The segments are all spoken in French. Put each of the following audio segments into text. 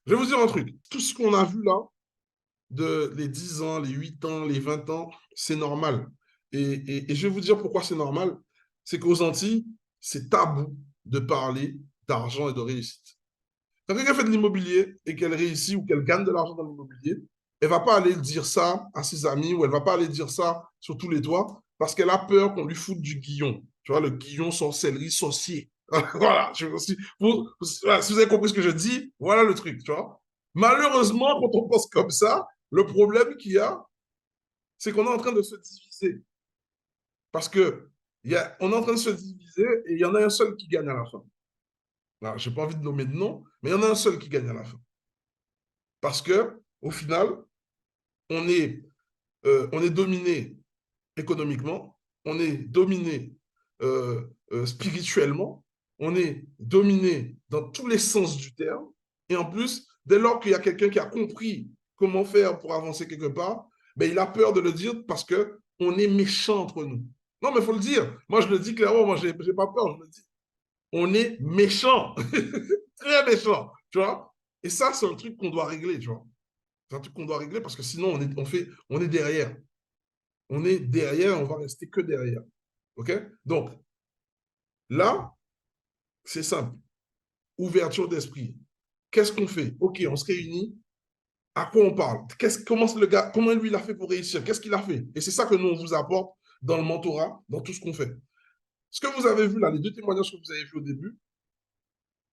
Je vais vous dire un truc. Tout ce qu'on a vu là, de les 10 ans, les 8 ans, les 20 ans, c'est normal. Et je vais vous dire pourquoi c'est normal. C'est qu'aux Antilles, c'est tabou de parler d'argent et de réussite. Quand quelqu'un fait de l'immobilier et qu'elle réussit ou qu'elle gagne de l'argent dans l'immobilier, elle ne va pas aller dire ça à ses amis ou elle ne va pas aller dire ça sur tous les toits parce qu'elle a peur qu'on lui foute du guillon. Tu vois, le guillon, sorcellerie, sorcier. Voilà. Voilà, si vous avez compris ce que je dis, voilà le truc. Tu vois. Malheureusement, quand on pense comme ça, le problème qu'il y a, c'est qu'on est en train de se diviser. Parce que on est en train de se diviser et il y en a un seul qui gagne à la fin. Je n'ai pas envie de nommer de nom, mais il y en a un seul qui gagne à la fin. Parce que, au final, on est, on est dominé économiquement, on est dominé spirituellement, on est dominé dans tous les sens du terme. Et en plus, dès lors qu'il y a quelqu'un qui a compris comment faire pour avancer quelque part, ben, il a peur de le dire parce qu'on est méchant entre nous. Non, mais il faut le dire. Moi, je le dis clairement, moi, je n'ai pas peur, je le dis. On est méchant, très méchant, tu vois. Et ça, c'est un truc qu'on doit régler, tu vois. C'est un truc qu'on doit régler parce que sinon, on est derrière. On est derrière, on va rester que derrière. OK? Donc, là, c'est simple. Ouverture d'esprit. Qu'est-ce qu'on fait? OK, on se réunit. À quoi on parle? Comment lui, il a fait pour réussir? Qu'est-ce qu'il a fait? Et c'est ça que nous, on vous apporte dans le mentorat, dans tout ce qu'on fait. Ce que vous avez vu là, les deux témoignages que vous avez vus au début,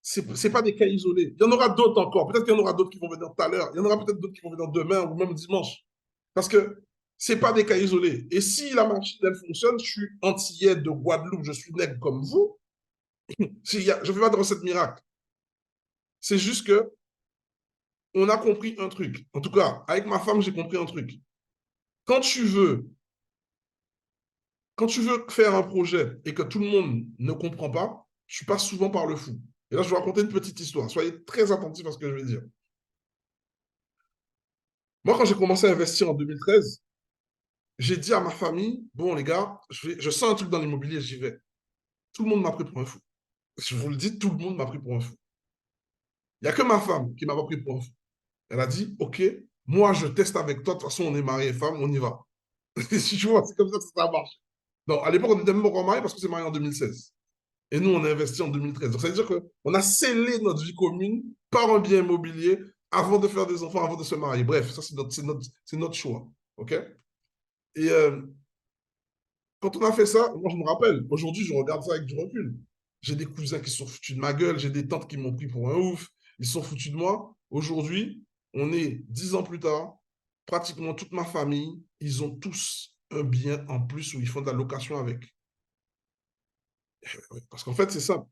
ce n'est pas des cas isolés. Il y en aura d'autres encore. Peut-être qu'il y en aura d'autres qui vont venir tout à l'heure. Il y en aura peut-être d'autres qui vont venir demain ou même dimanche. Parce que ce n'est pas des cas isolés. Et si la machine, elle fonctionne, je suis antillais de Guadeloupe, je suis nègre comme vous, je ne fais pas de recette miracle. C'est juste que on a compris un truc. En tout cas, avec ma femme, j'ai compris un truc. Quand tu veux, quand tu veux faire un projet et que tout le monde ne comprend pas, tu passes souvent par le fou. Et là, je vais raconter une petite histoire. Soyez très attentifs à ce que je vais dire. Moi, quand j'ai commencé à investir en 2013, j'ai dit à ma famille, bon les gars, je sens un truc dans l'immobilier, j'y vais. Tout le monde m'a pris pour un fou. Je vous le dis, tout le monde m'a pris pour un fou. Il n'y a que ma femme qui m'a pas pris pour un fou. Elle a dit, OK, moi je teste avec toi, de toute façon on est mariés et femmes, on y va. Si tu vois, c'est comme ça que ça marche. Donc à l'époque, on était même encore mariés parce qu'on s'est mariés en 2016. Et nous, on a investi en 2013. Donc ça veut dire qu'on a scellé notre vie commune par un bien immobilier avant de faire des enfants, avant de se marier. Bref, ça c'est notre choix. OK? Et quand on a fait ça, moi je me rappelle, aujourd'hui je regarde ça avec du recul. J'ai des cousins qui se sont foutus de ma gueule, j'ai des tantes qui m'ont pris pour un ouf, ils se sont foutus de moi. Aujourd'hui, on est 10 ans plus tard, pratiquement toute ma famille, ils ont tous un bien en plus où ils font de la location avec. Parce qu'en fait, c'est ça.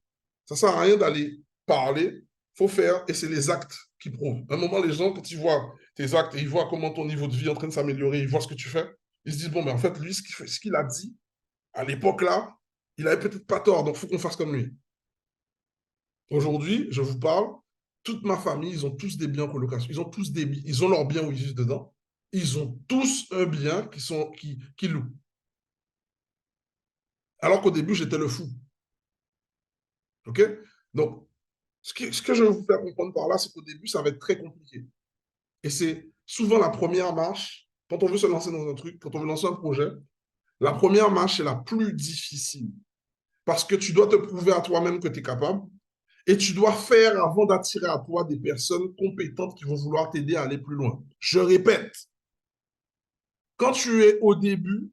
Ça ne sert à rien d'aller parler, il faut faire et c'est les actes qui prouvent. À un moment, les gens, quand ils voient tes actes et ils voient comment ton niveau de vie est en train de s'améliorer, ils voient ce que tu fais, ils se disent, bon, mais en fait, lui, ce qu'il a dit, à l'époque là, il avait peut-être pas tort, donc il faut qu'on fasse comme lui. Aujourd'hui, je vous parle, toute ma famille, ils ont tous des biens en colocation. Ils ont leurs biens où ils vivent dedans. Ils ont tous un bien qui louent. Alors qu'au début, j'étais le fou. OK? Donc, ce que je veux vous faire comprendre par là, c'est qu'au début, ça va être très compliqué. Et c'est souvent la première marche, quand on veut se lancer dans un truc, quand on veut lancer un projet, la première marche est la plus difficile. Parce que tu dois te prouver à toi-même que tu es capable. Et tu dois faire avant d'attirer à toi des personnes compétentes qui vont vouloir t'aider à aller plus loin. Je répète, quand tu es au début,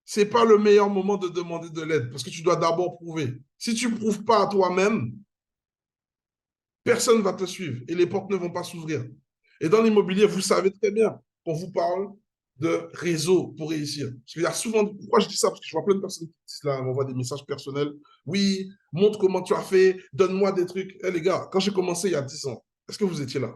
ce n'est pas le meilleur moment de demander de l'aide parce que tu dois d'abord prouver. Si tu ne prouves pas à toi-même, personne ne va te suivre et les portes ne vont pas s'ouvrir. Et dans l'immobilier, vous savez très bien qu'on vous parle de réseau pour réussir. Parce qu'il y a souvent, pourquoi je dis ça? Parce que je vois plein de personnes qui disent là, m'envoient des messages personnels. Oui, montre comment tu as fait, donne-moi des trucs. Eh les gars, quand j'ai commencé il y a 10 ans, est-ce que vous étiez là?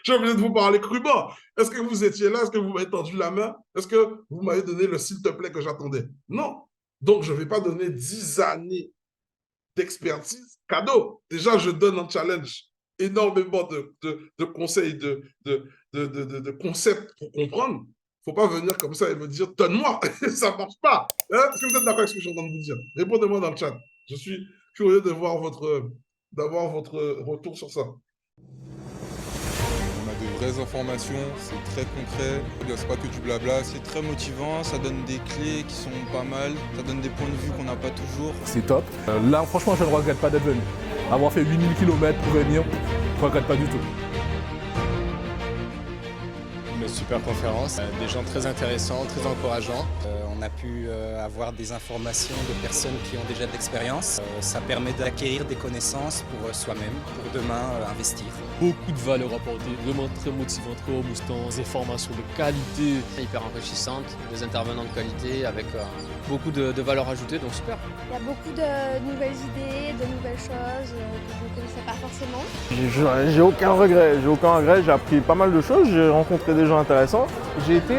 J'ai oublié de vous parler crûment. Est-ce que vous étiez là? Est-ce que vous m'avez tendu la main? Est-ce que vous m'avez donné le s'il te plaît que j'attendais? Non. Donc, je ne vais pas donner 10 années d'expertise cadeau. Déjà, je donne un challenge énormément de conseils, de concepts pour comprendre. Il ne faut pas venir comme ça et me dire donne-moi. Ça ne marche pas. Hein? Est-ce que vous êtes d'accord avec ce que je suis en train de vous dire? Répondez-moi dans le chat. Je suis curieux d'avoir votre retour sur ça. de vraies informations, c'est très concret, c'est pas que du blabla. C'est très motivant, ça donne des clés qui sont pas mal, ça donne des points de vue qu'on n'a pas toujours. C'est top. Là, franchement, je ne regrette pas d'être venu. Avoir fait 8000 km pour venir, je ne regrette pas du tout. Une super conférence, des gens très intéressants, très encourageants. On a pu avoir des informations de personnes qui ont déjà de l'expérience. Ça permet d'acquérir des connaissances pour soi-même, pour demain investir. Beaucoup de valeur apportée, vraiment très motivant, très reboostant, des formations de qualité. Hyper enrichissantes, des intervenants de qualité avec beaucoup de valeur ajoutée, donc super. Il y a beaucoup de nouvelles idées, de nouvelles choses que je ne connaissais pas forcément. J'ai aucun regret, j'ai appris pas mal de choses, j'ai rencontré des gens intéressants. J'ai été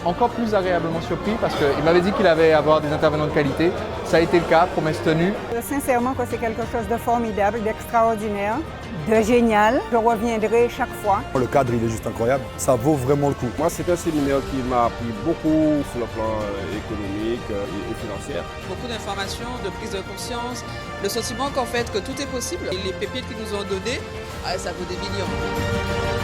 encore plus agréablement surpris parce qu'il m'avait dit qu'il allait avoir des intervenants de qualité. Ça a été le cas, promesse tenue. Sincèrement, c'est quelque chose de formidable, d'extraordinaire, de génial. Je reviendrai chaque fois. Le cadre, il est juste incroyable. Ça vaut vraiment le coup. Moi, c'est un séminaire qui m'a appris beaucoup sur le plan économique et financier. Beaucoup d'informations, de prise de conscience, le sentiment qu'en fait que tout est possible. Et les pépites qu'ils nous ont données, ça vaut des millions.